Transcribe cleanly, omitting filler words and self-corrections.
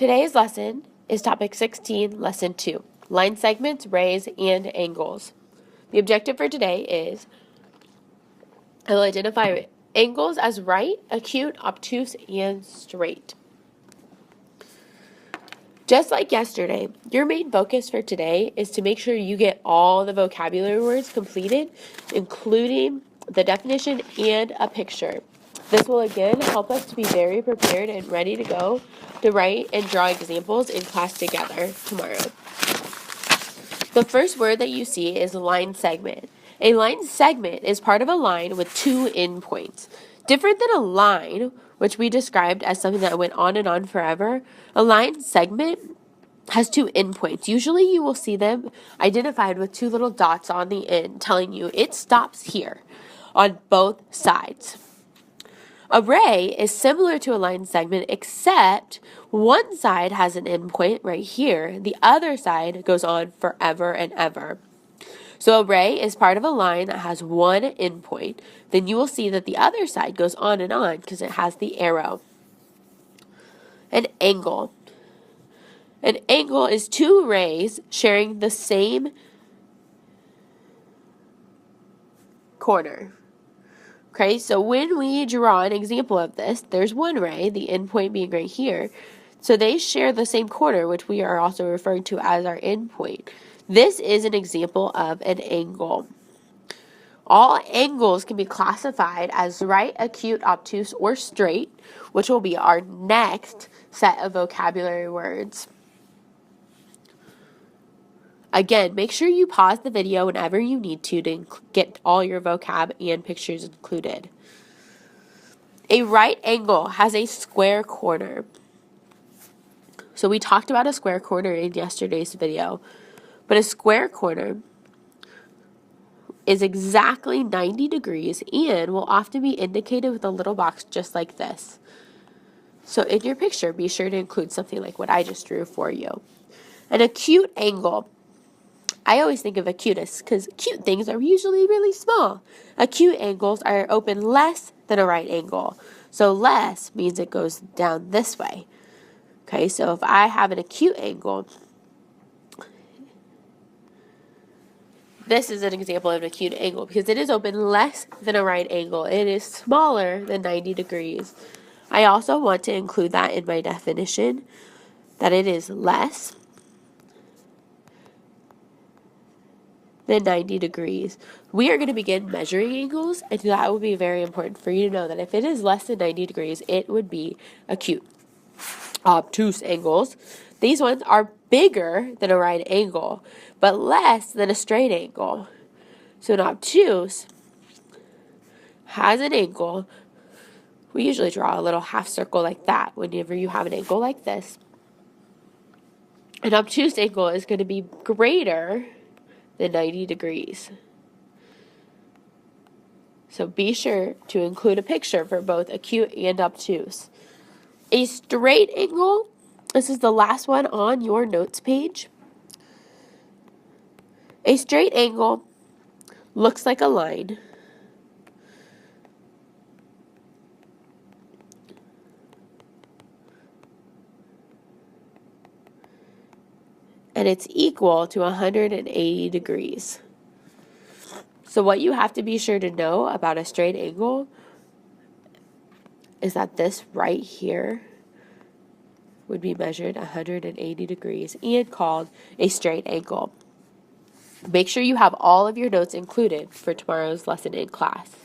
Today's lesson is topic 16, lesson 2, line segments, rays, and angles. The objective for today is I will identify angles as right, acute, obtuse, and straight. Just like yesterday, your main focus for today is to make sure you get all the vocabulary words completed, including the definition and a picture. This will again help us to be very prepared and ready to go to write and draw examples in class together tomorrow. The first word that you see is line segment. A line segment is part of a line with two endpoints. Different than a line, which we described as something that went on and on forever, a line segment has two endpoints. Usually you will see them identified with two little dots on the end telling you it stops here on both sides. A ray is similar to a line segment, except one side has an endpoint right here. The other side goes on forever and ever. So a ray is part of a line that has one endpoint. Then you will see that the other side goes on and on because it has the arrow. An angle. An angle is two rays sharing the same corner. Okay, so when we draw an example of this, there's one ray, the endpoint being right here. So they share the same corner, which we are also referring to as our endpoint. This is an example of an angle. All angles can be classified as right, acute, obtuse, or straight, which will be our next set of vocabulary words. Again, make sure you pause the video whenever you need to get all your vocab and pictures included. A right angle has a square corner. So we talked about a square corner in yesterday's video, but a square corner is exactly 90 degrees and will often be indicated with a little box just like this. So in your picture, be sure to include something like what I just drew for you. An acute angle. I always think of acutest because acute things are usually really small. Acute angles are open less than a right angle. So less means it goes down this way. Okay, so if I have an acute angle, this is an example of an acute angle because it is open less than a right angle. It is smaller than 90 degrees. I also want to include that in my definition, that it is less than 90 degrees. We are going to begin measuring angles, and that will be very important for you to know that if it is less than 90 degrees, it would be acute. Obtuse angles. These ones are bigger than a right angle, but less than a straight angle. So an obtuse has an angle. We usually draw a little half circle like that whenever you have an angle like this. An obtuse angle is going to be greater than 90 degrees. So be sure to include a picture for both acute and obtuse. A straight angle, this is the last one on your notes page. A straight angle looks like a line. And it's equal to 180 degrees. So what you have to be sure to know about a straight angle is that this right here would be measured 180 degrees and called a straight angle. Make sure you have all of your notes included for tomorrow's lesson in class.